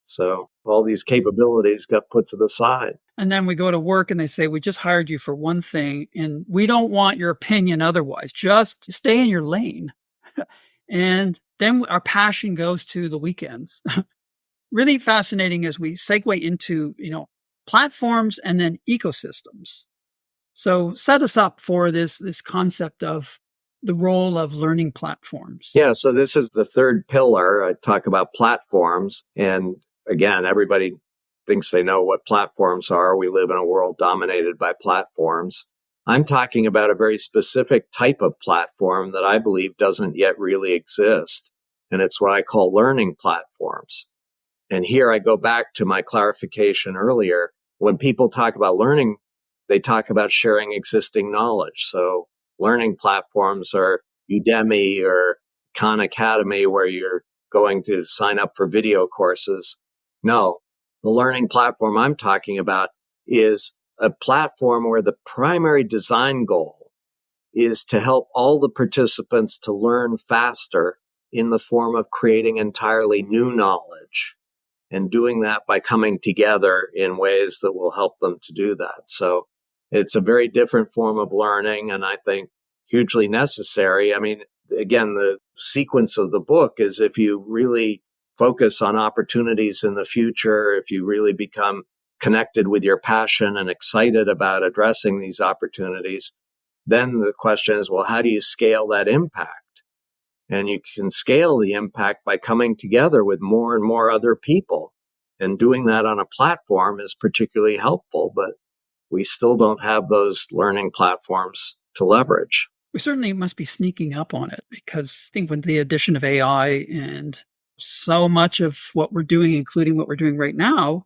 So all these capabilities got put to the side. And then we go to work and they say, we just hired you for one thing and we don't want your opinion otherwise. Just stay in your lane. And then our passion goes to the weekends. Really fascinating as we segue into, platforms and then ecosystems. So set us up for this concept of the role of learning platforms. Yeah. So this is the third pillar. I talk about platforms. And again, everybody thinks they know what platforms are. We live in a world dominated by platforms. I'm talking about a very specific type of platform that I believe doesn't yet really exist. And it's what I call learning platforms. And here I go back to my clarification earlier. When people talk about learning, they talk about sharing existing knowledge. So learning platforms are Udemy or Khan Academy, where you're going to sign up for video courses. No, the learning platform I'm talking about is a platform where the primary design goal is to help all the participants to learn faster in the form of creating entirely new knowledge and doing that by coming together in ways that will help them to do that. So it's a very different form of learning, and I think hugely necessary. I mean, again, the sequence of the book is if you really focus on opportunities in the future, if you really become connected with your passion and excited about addressing these opportunities, then the question is, well, how do you scale that impact? And you can scale the impact by coming together with more and more other people. And doing that on a platform is particularly helpful, but we still don't have those learning platforms to leverage. We certainly must be sneaking up on it, because I think with the addition of AI and so much of what we're doing, including what we're doing right now,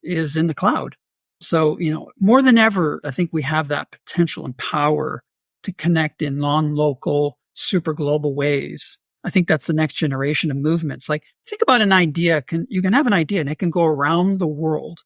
is in the cloud. So, more than ever, I think we have that potential and power to connect in non-local, super global ways. I think that's the next generation of movements. Like, think about an idea. You can have an idea and it can go around the world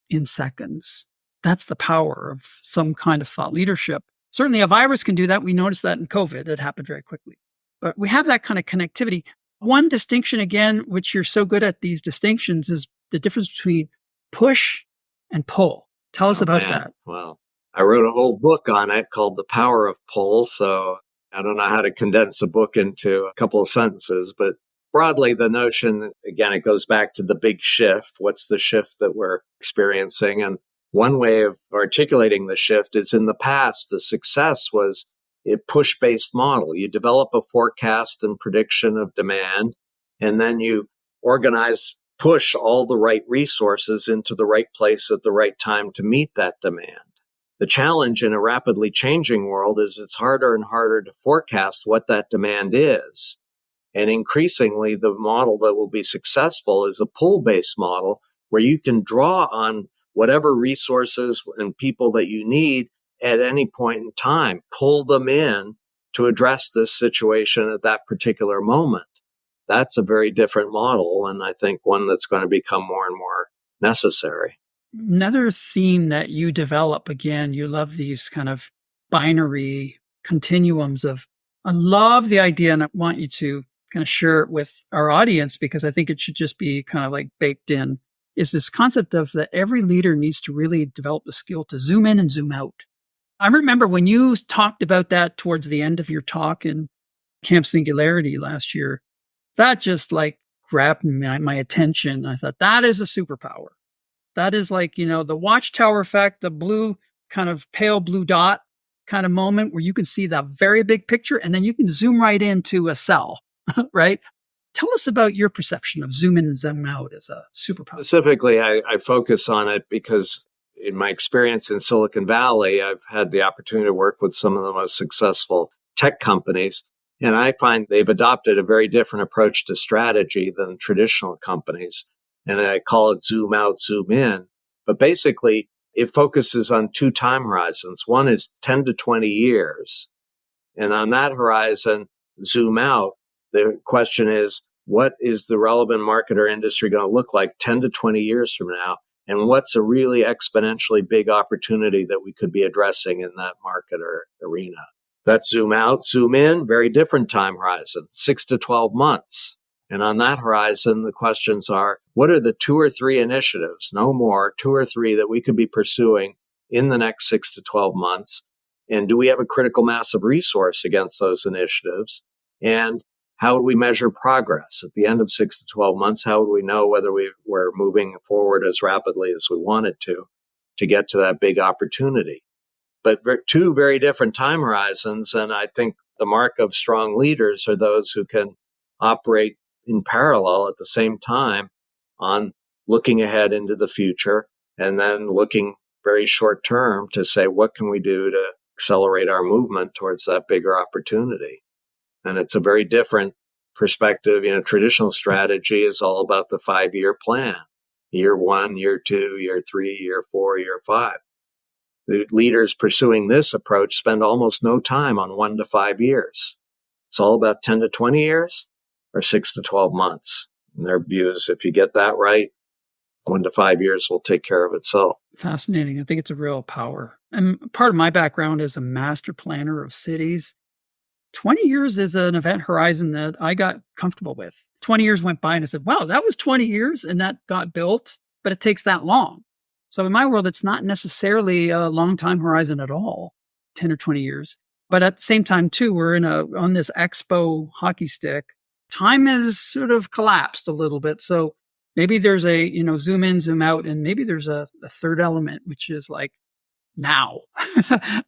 in seconds. That's the power of some kind of thought leadership. Certainly a virus can do that. We noticed that in COVID. It happened very quickly. But we have that kind of connectivity. One distinction, again, which you're so good at these distinctions, is the difference between push and pull. Tell us about that. Well, I wrote a whole book on it called The Power of Pull. So I don't know how to condense a book into a couple of sentences, but broadly, the notion, again, it goes back to the big shift. What's the shift that we're experiencing? And one way of articulating the shift is, in the past, the success was a push-based model. You develop a forecast and prediction of demand, and then you push all the right resources into the right place at the right time to meet that demand. The challenge in a rapidly changing world is it's harder and harder to forecast what that demand is. And increasingly, the model that will be successful is a pull-based model where you can draw on whatever resources and people that you need at any point in time, pull them in to address this situation at that particular moment. That's a very different model, and I think one that's going to become more and more necessary. Another theme that you develop, again, you love these kind of binary continuums of, I love the idea, and I want you to kind of share it with our audience, because I think it should just be kind of like baked in, is this concept of that every leader needs to really develop the skill to zoom in and zoom out. I remember when you talked about that towards the end of your talk in Camp Singularity last year, that just like grabbed my attention. I thought, that is a superpower. That is like, the watchtower effect, the blue kind of pale blue dot kind of moment where you can see that very big picture and then you can zoom right into a cell, right? Tell us about your perception of zoom in and zoom out as a superpower. Specifically, I focus on it because in my experience in Silicon Valley, I've had the opportunity to work with some of the most successful tech companies. And I find they've adopted a very different approach to strategy than traditional companies. And I call it zoom out, zoom in. But basically, it focuses on two time horizons. One is 10 to 20 years. And on that horizon, zoom out. The question is, what is the relevant market or industry going to look like 10 to 20 years from now? And what's a really exponentially big opportunity that we could be addressing in that market or arena? That's zoom out, zoom in, very different time horizon, 6 to 12 months. And on that horizon, the questions are, what are the 2 or 3 initiatives, no more, 2 or 3 that we could be pursuing in the next 6 to 12 months? And do we have a critical mass of resource against those initiatives? And how do we measure progress? At the end of 6 to 12 months, how would we know whether we're moving forward as rapidly as we wanted to get to that big opportunity? But 2 very different time horizons. And I think the mark of strong leaders are those who can operate in parallel at the same time on looking ahead into the future, and then looking very short term to say, what can we do to accelerate our movement towards that bigger opportunity? And it's a very different perspective. Traditional strategy is all about the 5-year plan. Year 1, year 2, year 3, year 4, year 5. The leaders pursuing this approach spend almost no time on 1 to 5 years. It's all about 10 to 20 years or 6 to 12 months. And their view is if you get that right, 1 to 5 years will take care of itself. Fascinating. I think it's a real power. And part of my background is a master planner of cities. 20 years is an event horizon that I got comfortable with. 20 years went by and I said, wow, that was 20 years and that got built, but it takes that long. So in my world, it's not necessarily a long time horizon at all, 10 or 20 years. But at the same time, too, we're on this expo hockey stick. Time has sort of collapsed a little bit. So maybe there's a, zoom in, zoom out, and maybe there's a third element, which is like now.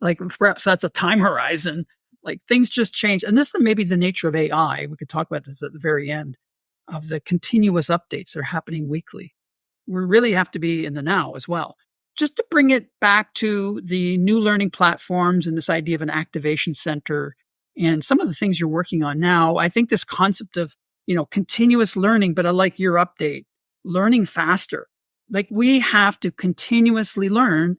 Like perhaps that's a time horizon. Like things just change. And this is maybe the nature of AI. We could talk about this at the very end of the continuous updates that are happening weekly. We really have to be in the now as well. Just to bring it back to the new learning platforms and this idea of an activation center and some of the things you're working on now, I think this concept of, continuous learning, but I like your update, learning faster. Like we have to continuously learn.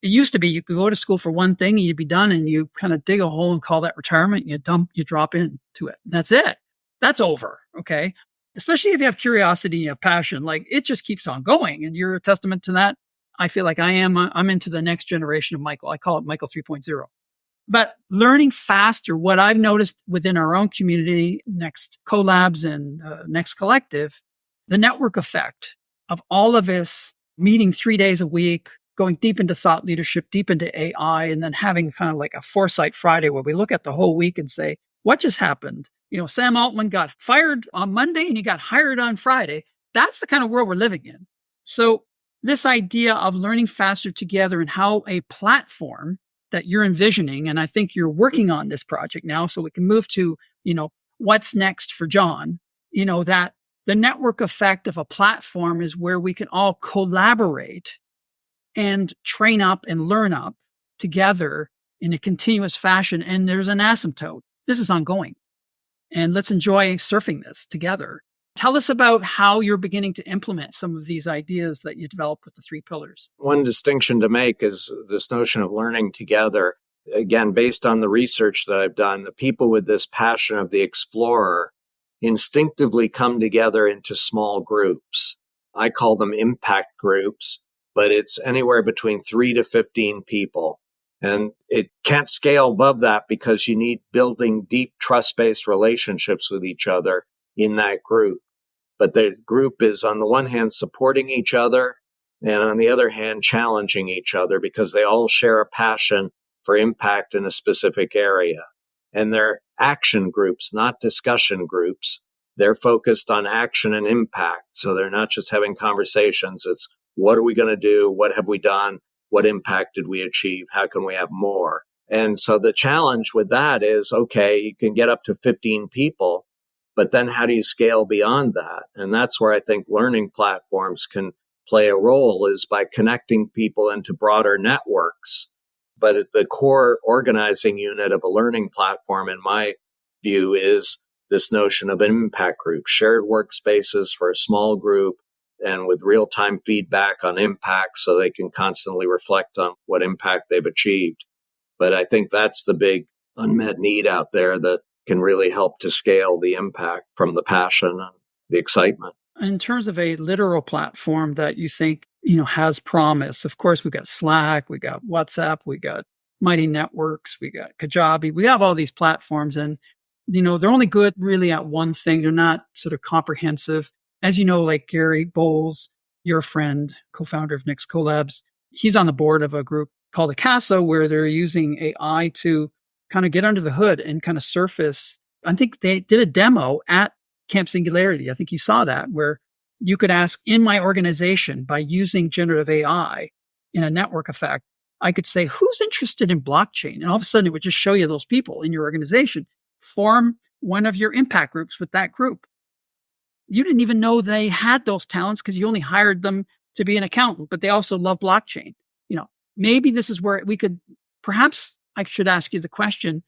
It used to be you could go to school for one thing and you'd be done and you kind of dig a hole and call that retirement. You drop into it. That's it. That's over. Okay. Especially if you have curiosity and you have passion, like it just keeps on going. And you're a testament to that. I feel like I'm into the next generation of Michael. I call it Michael 3.0. But learning faster, what I've noticed within our own community, Next Collabs and Next Collective, the network effect of all of us meeting 3 days a week, going deep into thought leadership, deep into AI, and then having kind of like a Foresight Friday where we look at the whole week and say, what just happened? Sam Altman got fired on Monday and he got hired on Friday. That's the kind of world we're living in. So this idea of learning faster together and how a platform that you're envisioning, and I think you're working on this project now, so we can move to, what's next for John, that the network effect of a platform is where we can all collaborate and train up and learn up together in a continuous fashion. And there's an asymptote. This is ongoing. And let's enjoy surfing this together. Tell us about how you're beginning to implement some of these ideas that you developed with the 3 pillars. One distinction to make is this notion of learning together. Again, based on the research that I've done, the people with this passion of the explorer instinctively come together into small groups. I call them impact groups, but it's anywhere between 3 to 15 people. And it can't scale above that because you need building deep trust-based relationships with each other in that group. But the group is on the one hand supporting each other and on the other hand challenging each other because they all share a passion for impact in a specific area. And they're action groups, not discussion groups. They're focused on action and impact. So they're not just having conversations. It's what are we going to do? What have we done? What impact did we achieve? How can we have more? And so the challenge with that is, okay, you can get up to 15 people, but then how do you scale beyond that? And that's where I think learning platforms can play a role, is by connecting people into broader networks. But at the core organizing unit of a learning platform, in my view, is this notion of an impact group, shared workspaces for a small group, and with real-time feedback on impact so they can constantly reflect on what impact they've achieved. But I think that's the big unmet need out there that can really help to scale the impact from the passion and the excitement. In terms of a literal platform that you think, has promise, of course, we've got Slack, we got WhatsApp, we got Mighty Networks, we got Kajabi, we have all these platforms and, they're only good really at one thing. They're not sort of comprehensive. As you know, like Gary Bowles, your friend, co-founder of Next Collabs, he's on the board of a group called Acasa where they're using AI to kind of get under the hood and kind of surface. I think they did a demo at Camp Singularity. I think you saw that, where you could ask, in my organization, by using generative AI in a network effect, I could say, who's interested in blockchain? And all of a sudden it would just show you those people in your organization. Form one of your impact groups with that group. you didn't even know they had those talents because you only hired them to be an accountant, but they also love blockchain. Maybe this is where we could, perhaps I should ask you the question,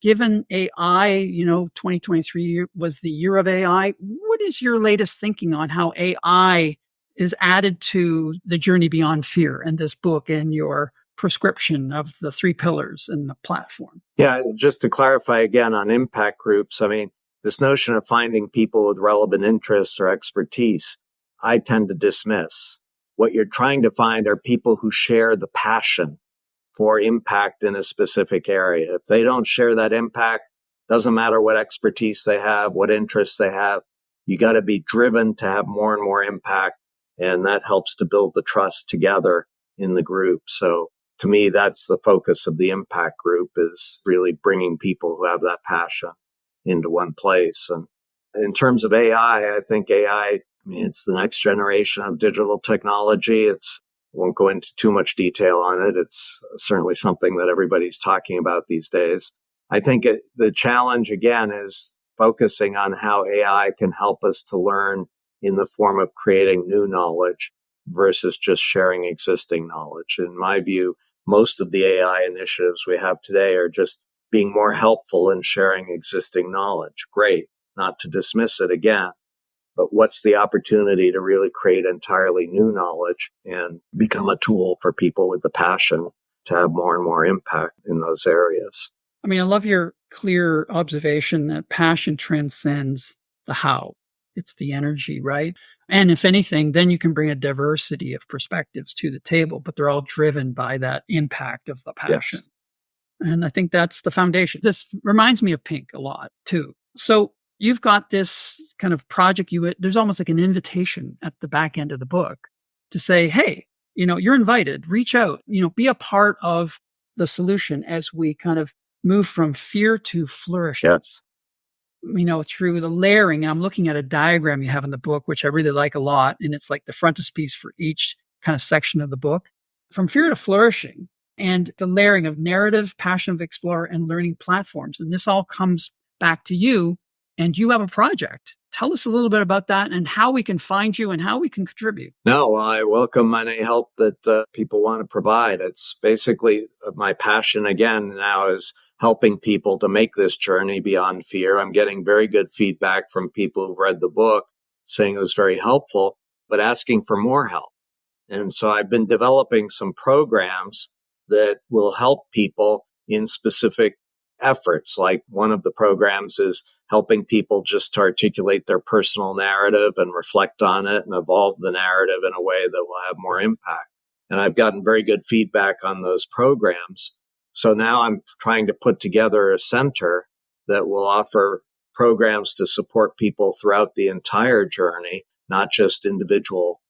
given AI, 2023 was the year of AI. What is your latest thinking on how AI is added to the journey beyond fear and this book and your prescription of the 3 pillars and the platform? Yeah, just to clarify again on impact groups, this notion of finding people with relevant interests or expertise, I tend to dismiss. What you're trying to find are people who share the passion for impact in a specific area. If they don't share that impact, doesn't matter what expertise they have, what interests they have, you got to be driven to have more and more impact. And that helps to build the trust together in the group. So to me, that's the focus of the impact group, is really bringing people who have that passion into one place. And in terms of AI, I think AI, it's the next generation of digital technology. I won't go into too much detail on it. It's certainly something that everybody's talking about these days. I think the challenge, again, is focusing on how AI can help us to learn in the form of creating new knowledge versus just sharing existing knowledge. In my view, most of the AI initiatives we have today are just being more helpful in sharing existing knowledge. Great, not to dismiss it again. But what's the opportunity to really create entirely new knowledge and become a tool for people with the passion to have more and more impact in those areas? I love your clear observation that passion transcends the how. It's the energy, right? And if anything, then you can bring a diversity of perspectives to the table, but they're all driven by that impact of the passion. Yes. And I think that's the foundation. This reminds me of Pink a lot too. So you've got this kind of project, there's almost like an invitation at the back end of the book to say, hey, you're invited, reach out, be a part of the solution as we kind of move from fear to flourish. Yes. Through the layering. And I'm looking at a diagram you have in the book, which I really like a lot. And it's like the frontispiece for each kind of section of the book. From fear to flourishing, and the layering of narrative, passion of explorer, and learning platforms. And this all comes back to you, and you have a project. Tell us a little bit about that and how we can find you and how we can contribute. No, I welcome any help that people want to provide. It's basically my passion again now is helping people to make this journey beyond fear. I'm getting very good feedback from people who've read the book saying it was very helpful, but asking for more help. And so I've been developing some programs that will help people in specific efforts. Like one of the programs is helping people just to articulate their personal narrative and reflect on it and evolve the narrative in a way that will have more impact. And I've gotten very good feedback on those programs. So now I'm trying to put together a center that will offer programs to support people throughout the entire journey, not just individual,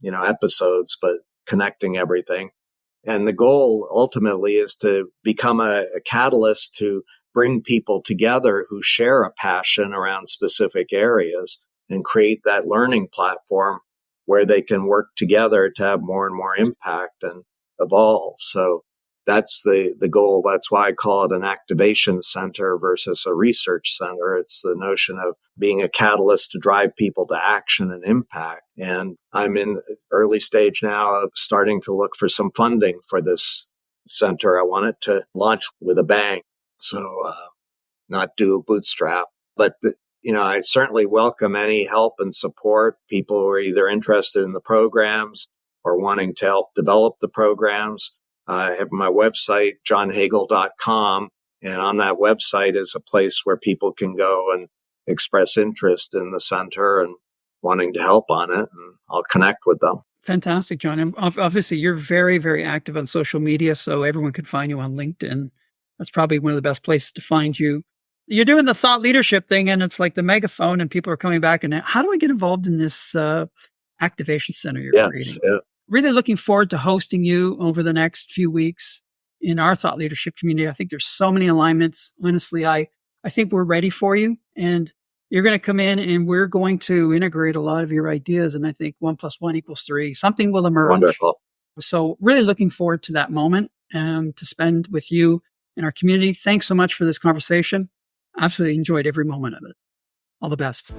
episodes, but connecting everything. And the goal ultimately is to become a catalyst to bring people together who share a passion around specific areas and create that learning platform where they can work together to have more and more impact and evolve. So that's the goal. That's why I call it an activation center versus a research center. It's the notion of being a catalyst to drive people to action and impact. And I'm in early stage now of starting to look for some funding for this center. I want it to launch with a bang. So not do a bootstrap. But, I certainly welcome any help and support. People who are either interested in the programs or wanting to help develop the programs. I have my website, johnhagel.com, and on that website is a place where people can go and express interest in the center and wanting to help on it, and I'll connect with them. Fantastic, John. And obviously, you're very, very active on social media, so everyone can find you on LinkedIn. That's probably one of the best places to find you. You're doing the thought leadership thing, and it's like the megaphone, and people are coming back. And how do I get involved in this activation center you're creating? Yeah. Really looking forward to hosting you over the next few weeks in our thought leadership community. I think there's so many alignments. Honestly, I think we're ready for you, and you're going to come in and we're going to integrate a lot of your ideas. And I think 1 + 1 = 3. Something will emerge. Wonderful. So really looking forward to that moment to spend with you in our community. Thanks so much for this conversation. Absolutely enjoyed every moment of it. All the best.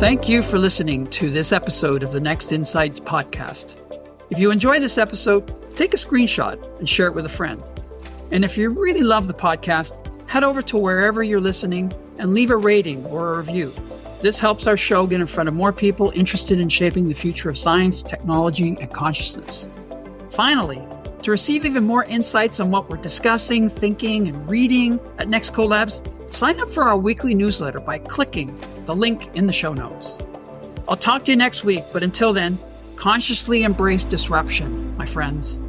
Thank you for listening to this episode of the Next Insights podcast. If you enjoy this episode, take a screenshot and share it with a friend. And if you really love the podcast, head over to wherever you're listening and leave a rating or a review. This helps our show get in front of more people interested in shaping the future of science, technology, and consciousness. Finally, to receive even more insights on what we're discussing, thinking, and reading at Nextco Labs, sign up for our weekly newsletter by clicking the link in the show notes. I'll talk to you next week, but until then, consciously embrace disruption, my friends.